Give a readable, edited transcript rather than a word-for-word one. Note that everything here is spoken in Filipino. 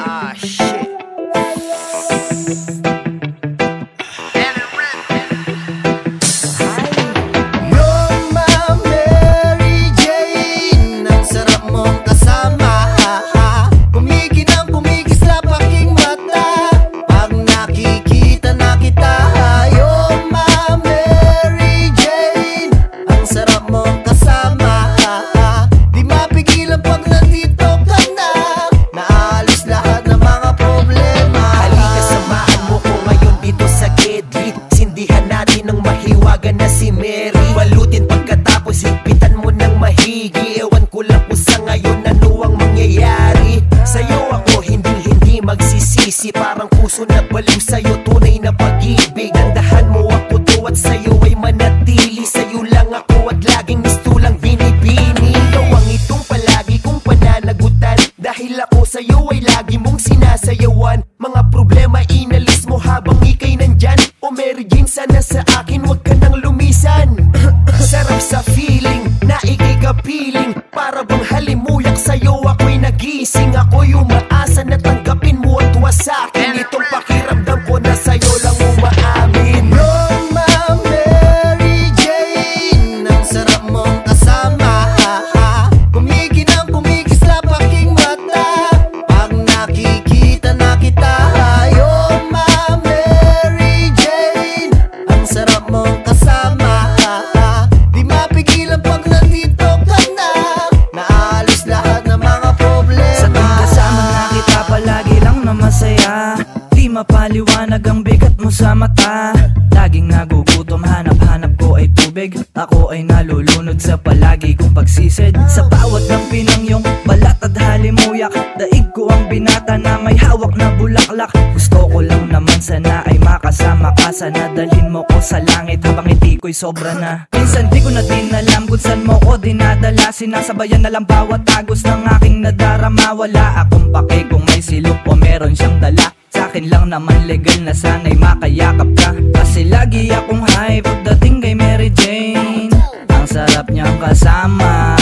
Ah, shit. You're my Mary Jane. Ang sarap mong kasama. Kumikinang kumikislap aking mata pag nakikita na kita. You're my Mary Jane. Ang sarap mong kasama. Di mapigilan pag nandito ka na. Naalis lahat ng mga problema. Halika, samahan mo ko ngayon dito sa Gedli. Sindihan natin ng mahiwagan na si Mary. Balutin pagkatapos higpitan mo ng mahigi. Ewan ko lang kung sa ngayon ano ang mangyayari. Sa'yo ako hindi magsisisi. Parang puso na baliw sa'yo, tunay na pag-ibig. Gandahan mo ako to at sa'yo ay manatili. Sa'yo lang ako at laging mistulang binibini. Ikaw ang itong palagi kong pananagutan. Dahil ako sa'yo ay lagi mong sinasayawan. Mga problema inalis mo habang ika'y nandyan. O Mary Jane, sana sa akin wag ka nang lumisan. Sarap sa feeling na ika'y kapiling. Para bang halimuyak sa'yo ako'y nagising. Ako'y umaasa na tanggapin mo at wasakin. Itong pakiramdam ko na sa'yo lang umaamin. You're my Mary Jane. Ang sarap mong kasama. Kumikinang kumikislap aking mata pag nakikita na kita. You're my Mary Jane. Ang sarap mong kasama. Di mapigilan pag nandito ka na. Naalis lahat ng mga problema. Sa tuwing kasama na kita palagi lang na masaya. Di mapaliwanag ang bigat mo sa mata. Laging nagugutom, hanap-hanap ko ay tubig. Ako ay nalulunod sa palagi kong pagsisid. Sa bawat lampi ng iyong balat at halimuyak. Daig ko ang binata na may hawak na bulaklak. Gusto ko lang naman sana ay makasama ka. Sana dalhin mo ko sa langit habang hindi ko'y sobra na. Minsan di ko na din alam kung saan mo ko dinadala. Sinasabayan na lang bawat agos ng aking nadarama. Wala akong pake kung may silok o meron siyang dala. Sa'kin lang naman legal na sana'y makayakap ka. Kasi lagi akong high pagdating kay Mary Jane. Ang sarap niyang kasama.